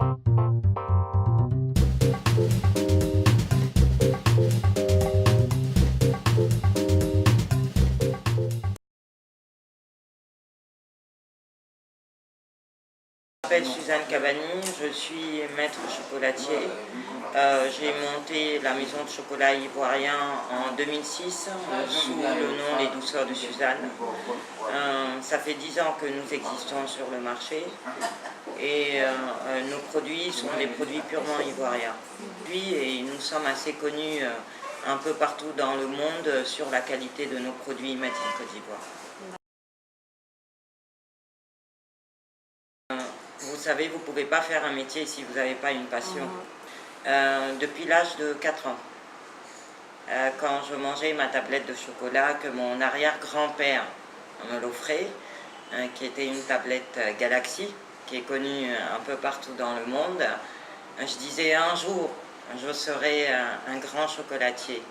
Je m'appelle Suzanne Cavani, je suis maître chocolatier. J'ai monté la maison de chocolat ivoirien en 2006 sous le nom Les Douceurs de Suzanne. Ça fait 10 ans que nous existons sur le marché et nos produits sont des produits purement ivoiriens. Et nous sommes assez connus un peu partout dans le monde sur la qualité de nos produits made in Côte d'Ivoire. Vous savez, vous ne pouvez pas faire un métier si vous n'avez pas une passion. Depuis l'âge de 4 ans, quand je mangeais ma tablette de chocolat que mon arrière-grand-père me l'offrait, qui était une tablette Galaxy, qui est connue un peu partout dans le monde, je disais un jour, je serai un grand chocolatier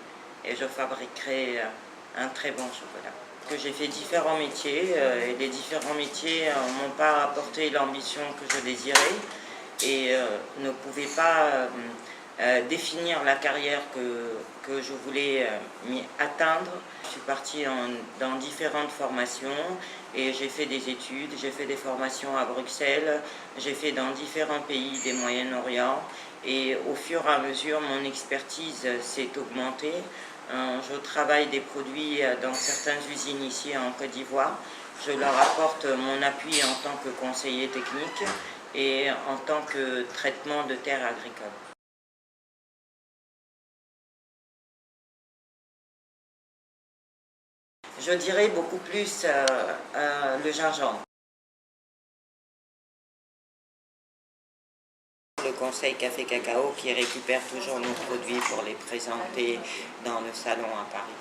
et je fabriquerai un très bon chocolat. J'ai fait différents métiers et les différents métiers ne m'ont pas apporté l'ambition que je désirais et ne pouvaient pas définir la carrière que je voulais atteindre. Je suis partie dans différentes formations et j'ai fait des études, j'ai fait des formations à Bruxelles, j'ai fait dans différents pays des Moyen-Orient et au fur et à mesure mon expertise s'est augmentée. Je travaille des produits dans certaines usines ici en Côte d'Ivoire. Je leur apporte mon appui en tant que conseiller technique et en tant que traitement de terres agricoles. Je dirais beaucoup plus le gingembre. Le conseil Café Cacao qui récupère toujours nos produits pour les présenter dans le salon à Paris.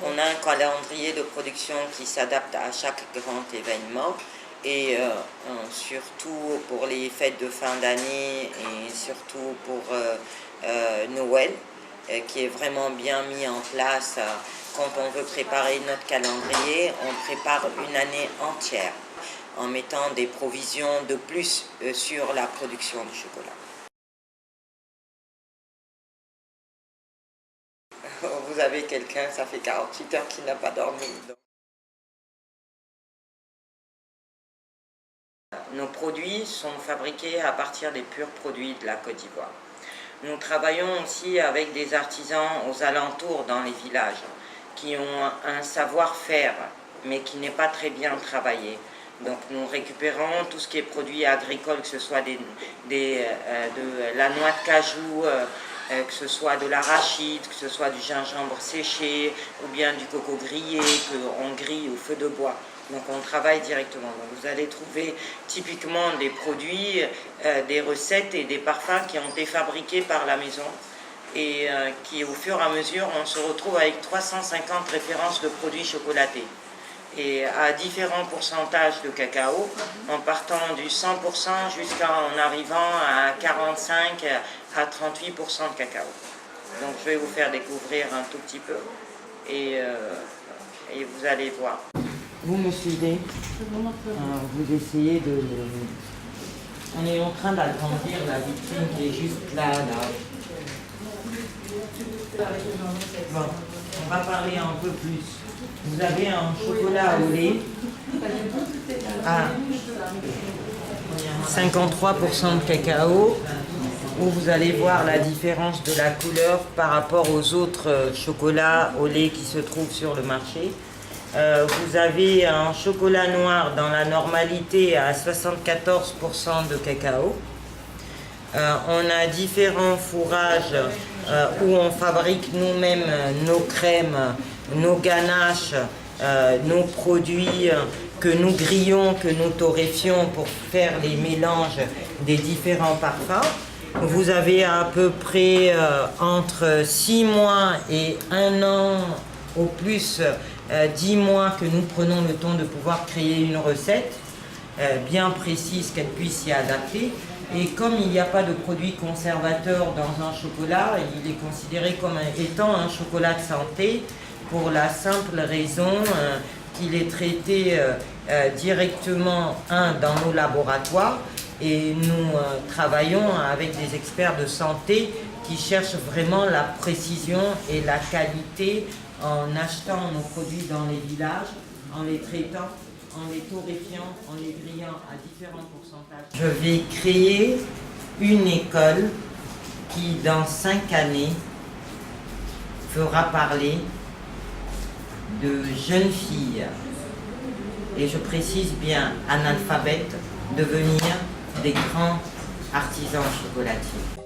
On a un calendrier de production qui s'adapte à chaque grand événement et surtout pour les fêtes de fin d'année et surtout pour Noël qui est vraiment bien mis en place. Quand on veut préparer notre calendrier, on prépare une année entière en mettant des provisions de plus sur la production du chocolat. Vous avez quelqu'un, ça fait 48 heures qu'il n'a pas dormi. Nos produits sont fabriqués à partir des purs produits de la Côte d'Ivoire. Nous travaillons aussi avec des artisans aux alentours dans les villages qui ont un savoir-faire, mais qui n'est pas très bien travaillé. Donc nous récupérons tout ce qui est produit agricole, que ce soit de la noix de cajou, que ce soit de l'arachide, que ce soit du gingembre séché, ou bien du coco grillé, qu'on grille au feu de bois. Donc on travaille directement. Donc vous allez trouver typiquement des produits, des recettes et des parfums qui ont été fabriqués par la maison et qui au fur et à mesure on se retrouve avec 350 références de produits chocolatés et à différents pourcentages de cacao, en partant du 100% jusqu'en arrivant à 45 à 38% de cacao. Donc je vais vous faire découvrir un tout petit peu et vous allez voir. Vous me suivez, vous essayez de... On est en train d'agrandir la vitrine qui est juste là. Bon, on va parler un peu plus. Vous avez un chocolat au lait à 53% de cacao, où vous allez voir la différence de la couleur par rapport aux autres chocolats au lait qui se trouvent sur le marché. Vous avez un chocolat noir dans la normalité à 74% de cacao. On a différents fourrages où on fabrique nous-mêmes nos crèmes, nos ganaches, nos produits que nous grillons, que nous torréfions pour faire les mélanges des différents parfums. Vous avez à peu près entre 6 mois et 1 an au plus 10 mois que nous prenons le temps de pouvoir créer une recette bien précise qu'elle puisse s'y adapter. Et comme il n'y a pas de produit conservateur dans un chocolat, il est considéré comme étant un chocolat de santé pour la simple raison qu'il est traité directement dans nos laboratoires et nous travaillons avec des experts de santé qui cherchent vraiment la précision et la qualité en achetant nos produits dans les villages, en les traitant, en les torréfiant, en les grillant à différents pourcentages. Je vais créer une école qui, dans 5 années, fera parler de jeunes filles, et je précise bien analphabètes, devenir des grands artisans chocolatiers.